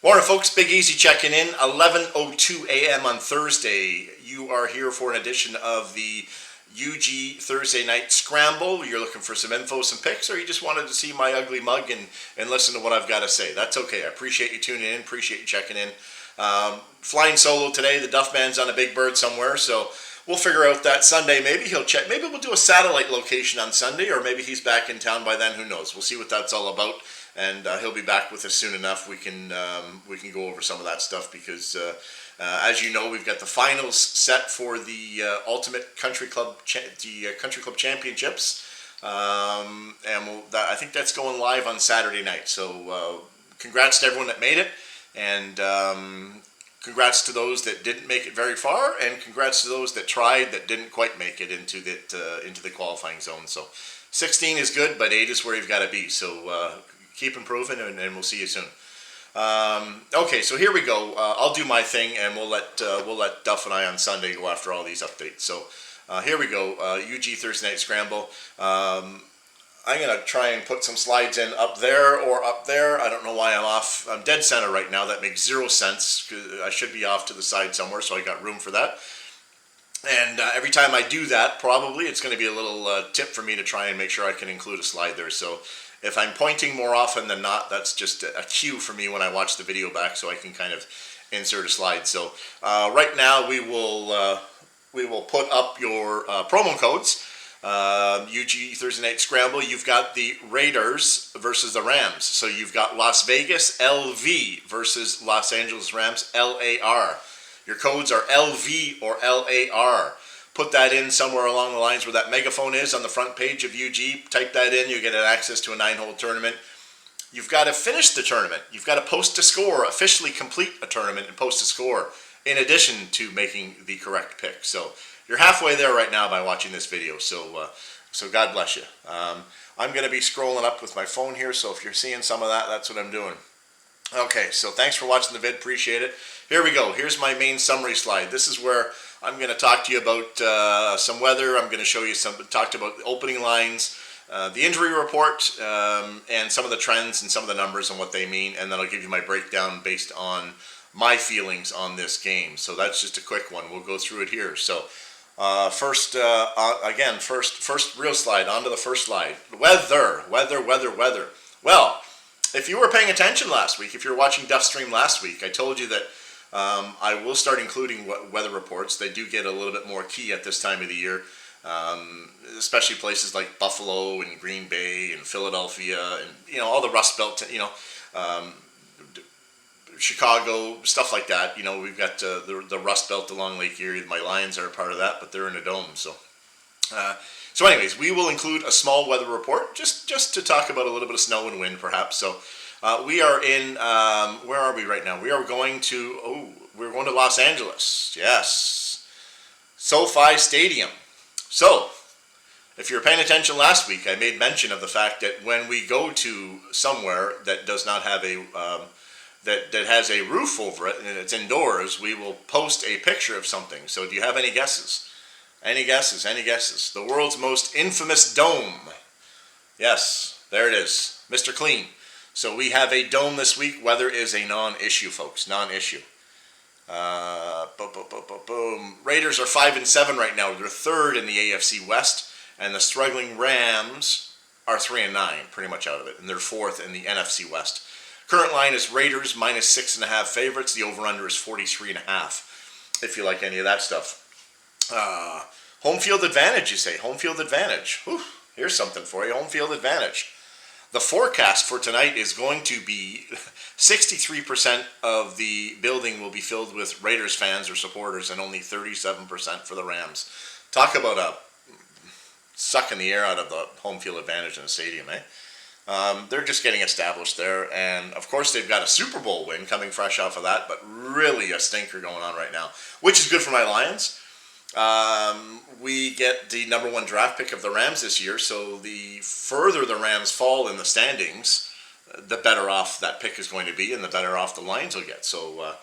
Morning, folks. Big Eazzzy checking in. 11:02 a.m. on Thursday. You are here for an edition of the UG Thursday Night Scramble. You're looking for some info, some pics, or you just wanted to see my ugly mug and listen to what I've got to say. That's okay. I appreciate you tuning in. Appreciate you checking in. Flying solo today. The Duff man's on a big bird somewhere, so we'll figure out that Sunday. Maybe he'll check. Maybe we'll do a satellite location on Sunday, or maybe he's back in town by then. Who knows? We'll see what that's all about. And he'll be back with us soon enough. We can go over some of that stuff because, as you know, we've got the finals set for the Ultimate Country Club Country Club Championships, and I think that's going live on Saturday night. So, congrats to everyone that made it, and congrats to those that didn't make it very far, and congrats to those that tried that didn't quite make it into the qualifying zone. So, 16 is good, but 8 is where you've got to be. So. Keep improving, and we'll see you soon. Okay, so here we go. I'll do my thing, and we'll let Duff and I on Sunday go after all these updates. So here we go. UG Thursday Night Scramble. I'm gonna try and put some slides in up there or up there. I don't know why I'm off. I'm dead center right now. That makes zero sense. I should be off to the side somewhere, so I got room for that. And every time I do that, probably it's going to be a little tip for me to try and make sure I can include a slide there. So. If I'm pointing more often than not, that's just a cue for me when I watch the video back, so I can kind of insert a slide. So right now we will put up your promo codes. UG Thursday Night Scramble. You've got the Raiders versus the Rams. So you've got Las Vegas LV versus Los Angeles Rams LAR. Your codes are LV or LAR. Put that in somewhere along the lines where that megaphone is on the front page of UG. Type that in, you get access to a 9-hole tournament. You've got to finish the tournament. You've got to post a score, officially complete a tournament and post a score, in addition to making the correct pick. So you're halfway there right now by watching this video. So God bless you. I'm going to be scrolling up with my phone here, so if you're seeing some of that, that's what I'm doing. Okay, so thanks for watching the vid. Appreciate it. Here we go. Here's my main summary slide. This is where I'm going to talk to you about some weather. I'm going to talk about the opening lines, the injury report, and some of the trends and some of the numbers and what they mean. And then I'll give you my breakdown based on my feelings on this game. So that's just a quick one. We'll go through it here. So first real slide, onto the first slide. Weather. Well, if you were paying attention last week, if you were watching Duff stream last week, I told you that I will start including weather reports. They do get a little bit more key at this time of the year, especially places like Buffalo and Green Bay and Philadelphia and all the Rust Belt, Chicago, stuff like that. We've got the Rust Belt along Lake Erie. My Lions are a part of that, but they're in a dome. So anyways, we will include a small weather report just to talk about a little bit of snow and wind, perhaps. So. We are in, where are we right now? We're going to Los Angeles. Yes. SoFi Stadium. So, if you were paying attention last week, I made mention of the fact that when we go to somewhere that does not have that has a roof over it and it's indoors, we will post a picture of something. So, do you have any guesses? Any guesses? The world's most infamous dome. Yes, there it is. Mr. Clean. So we have a dome this week. Weather is a non-issue, folks. Non-issue. Boom. Raiders are 5-7 right now. They're third in the AFC West, and the struggling Rams are 3-9, pretty much out of it, and they're fourth in the NFC West. Current line is Raiders minus 6.5 favorites. The over/under is 43.5. If you like any of that stuff. Home field advantage, you say? Home field advantage. Whew, here's something for you. Home field advantage. The forecast for tonight is going to be 63% of the building will be filled with Raiders fans or supporters and only 37% for the Rams. Talk about a sucking the air out of the home field advantage in a stadium, eh? They're just getting established there. And, of course, they've got a Super Bowl win coming fresh off of that, but really a stinker going on right now, which is good for my Lions. We get the number 1 draft pick of the Rams this year, so the further the Rams fall in the standings, the better off that pick is going to be, and the better off the Lions will get. So,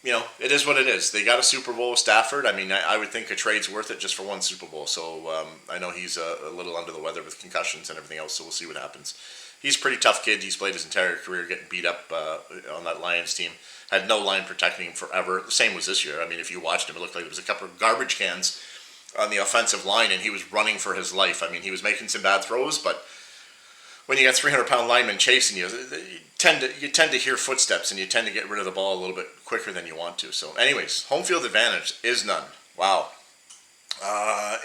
it is what it is. They got a Super Bowl with Stafford. I mean, I would think a trade's worth it just for one Super Bowl. So I know he's a little under the weather with concussions and everything else, so we'll see what happens. he's a pretty tough kid. He's played his entire career getting beat up on that Lions team. Had no line protecting him forever. The same was this year. I mean, if you watched him, it looked like there was a couple of garbage cans on the offensive line, and he was running for his life. I mean, he was making some bad throws, but when you got 300-pound linemen chasing you, you tend to hear footsteps, and you tend to get rid of the ball a little bit quicker than you want to. So, anyways, home field advantage is none. Wow.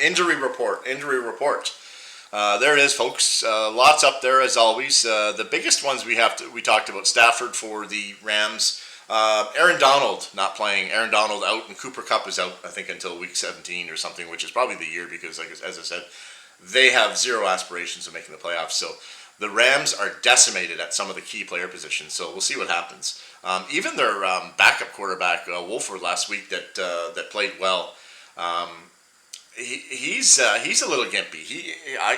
Injury report. There it is, folks. Lots up there as always. The biggest ones we talked about Stafford for the Rams. Aaron Donald not playing. Aaron Donald out, and Cooper Kupp is out, I think, until week 17 or something, which is probably the year because, like, as I said, they have zero aspirations of making the playoffs. So the Rams are decimated at some of the key player positions. So we'll see what happens. Even their backup quarterback, Wolford, last week that played well. He's a little gimpy.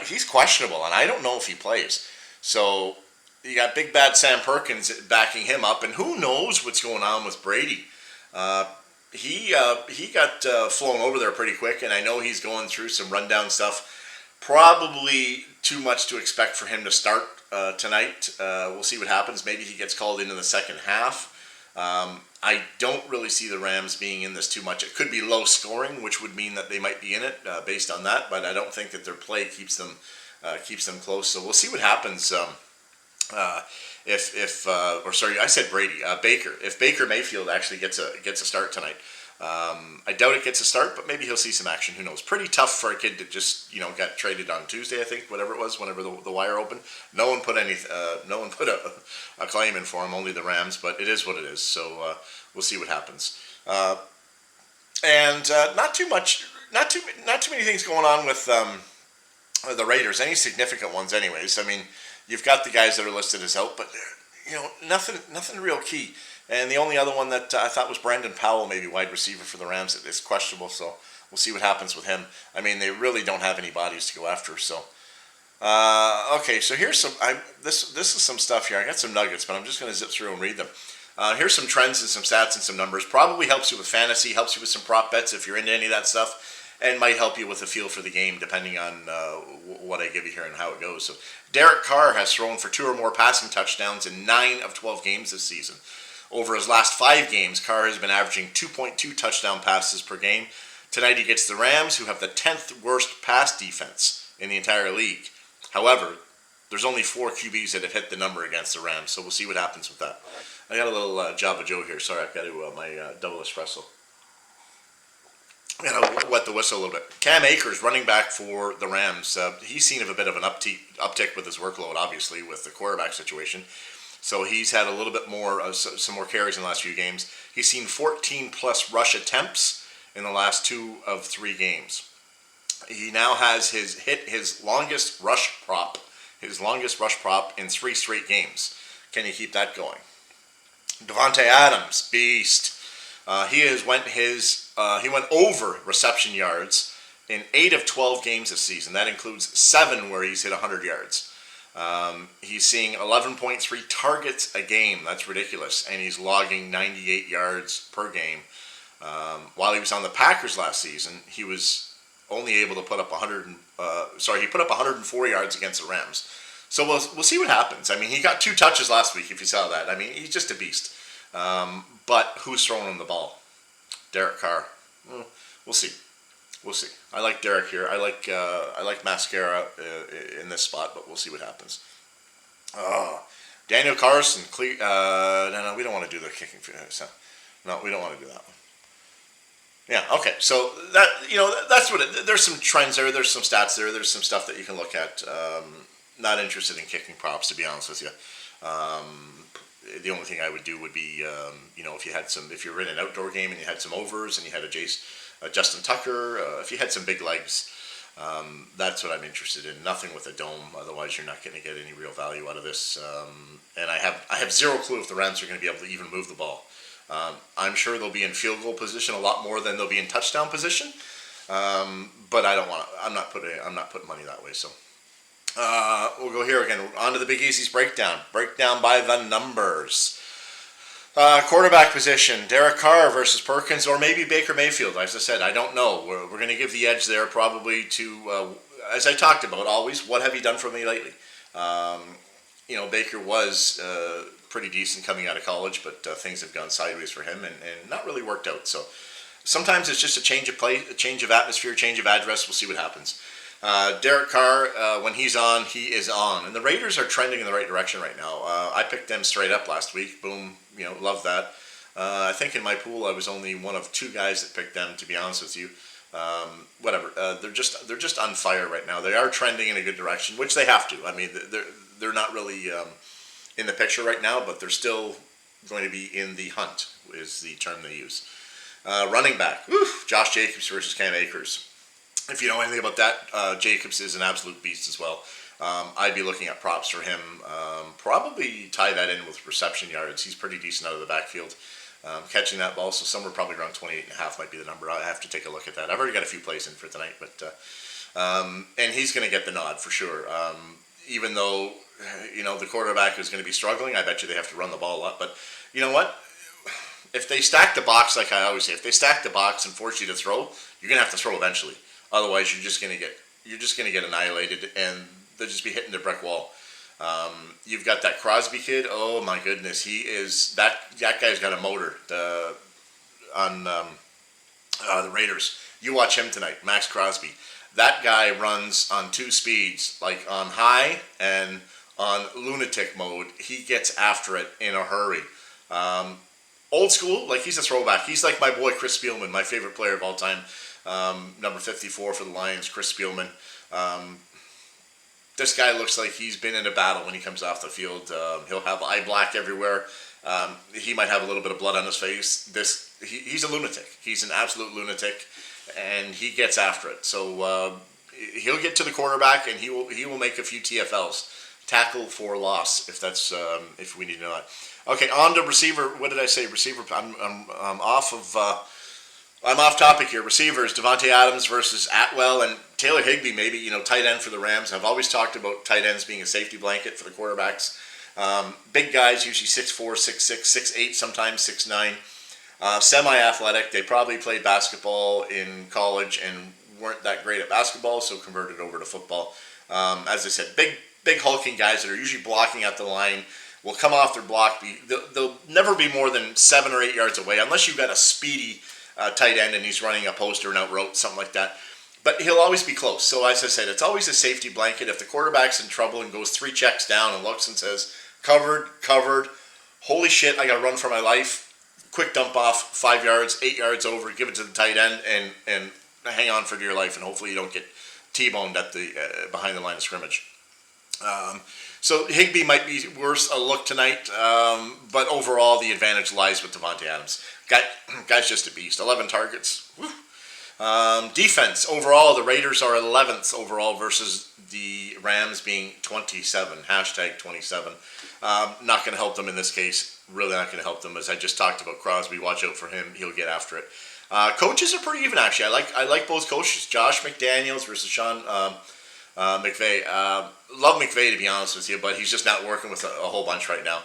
He's questionable, and I don't know if he plays. So you got big bad Sam Perkins backing him up, and who knows what's going on with Brady. He got flown over there pretty quick, and I know he's going through some rundown stuff. Probably too much to expect for him to start tonight. We'll see what happens. Maybe he gets called into the second half. I don't really see the Rams being in this too much. It could be low scoring, which would mean that they might be in it based on that, but I don't think that their play keeps them close. So we'll see what happens. I said Brady, Baker. If Baker Mayfield actually gets a start tonight, I doubt it gets a start, but maybe he'll see some action. Who knows? Pretty tough for a kid that just got traded on Tuesday, I think, whatever it was, whenever the wire opened. No one put a claim in for him, only the Rams, but it is what it is. So we'll see what happens. And not too many things going on with the Raiders. Any significant ones, anyways. I mean, you've got the guys that are listed as out, but nothing real key. And the only other one that I thought was Brandon Powell, maybe wide receiver for the Rams, is questionable. So we'll see what happens with him. I mean, they really don't have any bodies to go after. So okay, so here's some. This is some stuff here. I got some nuggets, but I'm just going to zip through and read them. Here's some trends and some stats and some numbers. Probably helps you with fantasy, helps you with some prop bets if you're into any of that stuff, and might help you with a feel for the game depending on what I give you here and how it goes. So Derek Carr has thrown for 2 or more passing touchdowns in 9 of 12 games this season. Over his last 5 games, Carr has been averaging 2.2 touchdown passes per game. Tonight he gets the Rams, who have the 10th worst pass defense in the entire league. However, there's only 4 QBs that have hit the number against the Rams, so we'll see what happens with that. I got a little Java Joe here. Sorry, I've got to my double espresso. I'm going to wet the whistle a little bit. Cam Akers, running back for the Rams, he's seen a bit of an uptick with his workload, obviously, with the quarterback situation. So he's had a little bit more, some more carries in the last few games. He's seen 14-plus rush attempts in the last 2 of 3 games. He now has hit his longest rush prop in 3 straight games. Can he keep that going? Devontae Adams, beast. He went over reception yards in 8 of 12 games this season. That includes 7 where he's hit 100 yards. He's seeing 11.3 targets a game. That's ridiculous. And he's logging 98 yards per game. While he was on the Packers last season, he was only able to put up he put up 104 yards against the Rams. So we'll see what happens. I mean, he got 2 touches last week, if you saw that. I mean, he's just a beast. But who's throwing him the ball? Derek Carr. We'll see. I like Derek here. I like Mascara in this spot, but we'll see what happens. Daniel Carlson. No, we don't want to do the kicking. No, we don't want to do that one. Yeah. Okay. So that's what there's some trends there. There's some stats there. There's some stuff that you can look at. Not interested in kicking props, to be honest with you. The only thing I would do would be, if you were in an outdoor game and you had some overs and you had a Justin Tucker, if you had some big legs, that's what I'm interested in. Nothing with a dome, otherwise you're not going to get any real value out of this. And I have zero clue if the Rams are going to be able to even move the ball. I'm sure they'll be in field goal position a lot more than they'll be in touchdown position. But I'm not putting money that way. So we'll go here again. On to the Big Eassy's breakdown. Breakdown by the numbers. Quarterback position, Derek Carr versus Perkins, or maybe Baker Mayfield. As I said, I don't know. We're going to give the edge there probably to, as I talked about always, what have you done for me lately? Baker was pretty decent coming out of college, but things have gone sideways for him and not really worked out. So sometimes it's just a change of play, a change of atmosphere, change of address. We'll see what happens. Derek Carr, when he's on, he is on. And the Raiders are trending in the right direction right now. I picked them straight up last week. Boom, love that. I think in my pool I was only one of 2 guys that picked them, to be honest with you. Whatever. They're just on fire right now. They are trending in a good direction, which they have to. I mean, they're not really in the picture right now, but they're still going to be in the hunt, is the term they use. Running back, Josh Jacobs versus Cam Akers. If you know anything about that, Jacobs is an absolute beast as well. I'd be looking at props for him. Probably tie that in with reception yards. He's pretty decent out of the backfield. Catching that ball, so somewhere probably around 28.5 might be the number. I have to take a look at that. I've already got a few plays in for tonight, but and he's going to get the nod for sure. Even though the quarterback is going to be struggling, I bet you they have to run the ball a lot. But you know what? If they stack the box, like I always say, if they stack the box and force you to throw, you're going to have to throw eventually. Otherwise, you're just going to get annihilated, and they'll just be hitting the brick wall. You've got that Crosby kid. Oh my goodness, he is that guy's got a motor on the Raiders. You watch him tonight, Max Crosby. That guy runs on 2 speeds, like on high and on lunatic mode. He gets after it in a hurry. Old school, like he's a throwback. He's like my boy Chris Spielman, my favorite player of all time. Number 54 for the Lions, Chris Spielman. This guy looks like he's been in a battle when he comes off the field. He'll have eye black everywhere. He might have a little bit of blood on his face. He's a lunatic. He's an absolute lunatic, and he gets after it. So he'll get to the quarterback, and he will make a few TFLs, tackle for loss, if we need to know that. Okay, on to receiver. What did I say? Receiver. I'm off topic here. Receivers, Devontae Adams versus Atwell and Taylor Higbee, maybe, tight end for the Rams. I've always talked about tight ends being a safety blanket for the quarterbacks. Big guys, usually 6'4", 6'6", 6'8", sometimes 6'9". Semi-athletic. They probably played basketball in college and weren't that great at basketball, so converted over to football. As I said, big hulking guys that are usually blocking at the line, will come off their block. They'll never be more than 7 or 8 yards away, unless you've got a speedy tight end and he's running a post or an out route, something like that. But he'll always be close. So as I said, it's always a safety blanket. If the quarterback's in trouble and goes 3 checks down and looks and says, covered, holy shit, I got to run for my life. Quick dump off, 5 yards, 8 yards over, give it to the tight end, and hang on for dear life, and hopefully you don't get T-boned at the behind the line of scrimmage. So Higbee might be worth a look tonight, but overall the advantage lies with Devontae Adams. Guy's just a beast. 11 targets. Defense, overall, the Raiders are 11th overall versus the Rams being 27. Hashtag 27. Not going to help them in this case. Really not going to help them. As I just talked about Crosby, watch out for him. He'll get after it. Coaches are pretty even, actually. I like both coaches. Josh McDaniels versus Sean McVay. Love McVay, to be honest with you, but he's just not working with a whole bunch right now.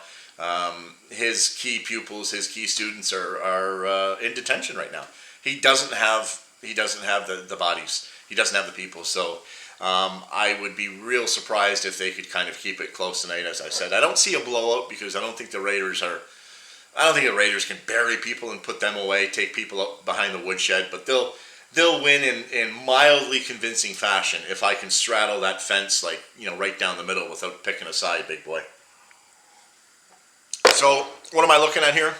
His key pupils, his key students are in detention right now. He doesn't have the bodies. He doesn't have the people. So I would be real surprised if they could kind of keep it close tonight. As I said, I don't see a blowout because I don't think the Raiders can bury people and put them away, take people up behind the woodshed. But they'll win in mildly convincing fashion if I can straddle that fence, right down the middle without picking a side, big boy. So what am I looking at here?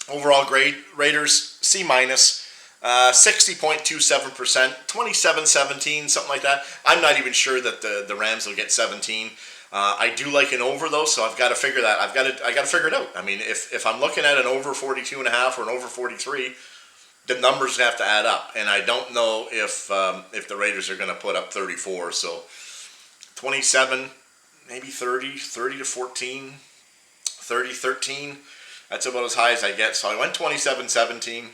Overall grade, Raiders, C-, 60.27%, 27-17, something like that. I'm not even sure that the Rams will get 17. I do like an over though, so I've got to figure that. I got to figure it out. I mean, if I'm looking at an over 42.5 or an over 43, the numbers have to add up, and I don't know if the Raiders are going to put up 34. So 27, maybe 30 to 14. 30-13, that's about as high as I get. So I went 27-17.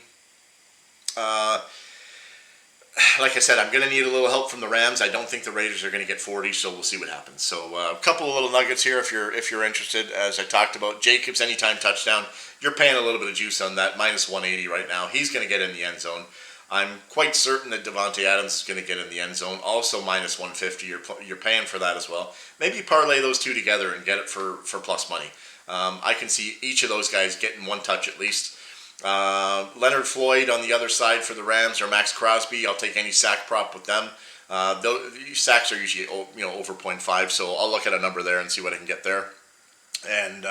Like I said, I'm going to need a little help from the Rams. I don't think the Raiders are going to get 40, so we'll see what happens. So a couple of little nuggets here if you're interested. As I talked about, Jacobs, anytime touchdown, you're paying a little bit of juice on that, minus 180 right now. He's going to get in the end zone. I'm quite certain that Devontae Adams is going to get in the end zone. Also minus 150. You're paying for that as well. Maybe parlay those two together and get it for plus money. I can see each of those guys getting one touch at least. Leonard Floyd on the other side for the Rams, or Max Crosby. I'll take any sack prop with them. Sacks are usually over 0.5, so I'll look at a number there and see what I can get there. And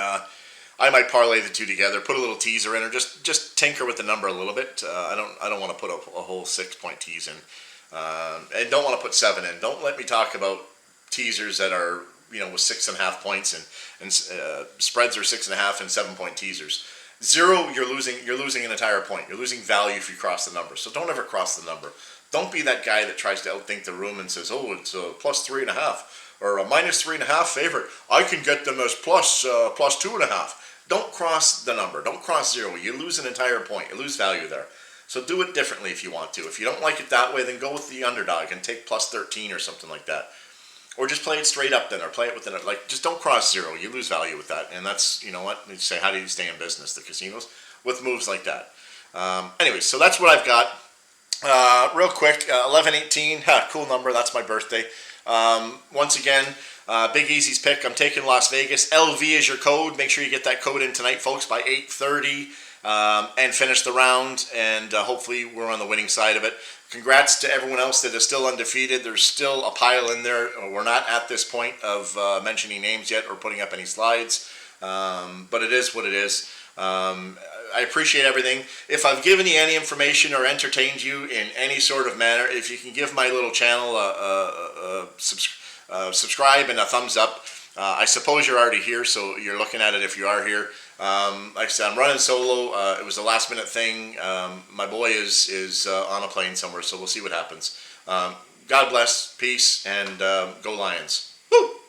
I might parlay the two together, put a little teaser in, or just tinker with the number a little bit. I don't want to put a whole 6-point tease in, and don't want to put 7 in. Don't let me talk about teasers that are with 6.5 points and spreads are 6.5 and 7-point teasers. 0, you're losing an entire point. You're losing value if you cross the number. So don't ever cross the number. Don't be that guy that tries to outthink the room and says, "Oh, it's a plus 3.5 or a minus 3.5 favorite. I can get them as plus 2.5." Don't cross the number. Don't cross 0. You lose an entire point. You lose value there. So do it differently if you want to. If you don't like it that way, then go with the underdog and take plus 13 or something like that. Or just play it straight up then, or play it within it. Like, just don't cross 0. You lose value with that. And that's, you know what? You say, how do you stay in business, the casinos? With moves like that. Anyways, so that's what I've got. Real quick, 11/18. Cool number. That's my birthday. Once again, Big Eazzy's pick. I'm taking Las Vegas. LV is your code. Make sure you get that code in tonight, folks, by 8:30, and finish the round. And hopefully we're on the winning side of it. Congrats to everyone else that is still undefeated. There's still a pile in there. We're not at this point of mentioning names yet or putting up any slides, but it is what it is. I appreciate everything. If I've given you any information or entertained you in any sort of manner, if you can give my little channel a subscribe and a thumbs up. I suppose you're already here, so you're looking at it if you are here. Like I said, I'm running solo. It was a last minute thing. My boy is on a plane somewhere, so we'll see what happens. God bless, peace, and go Lions. Woo!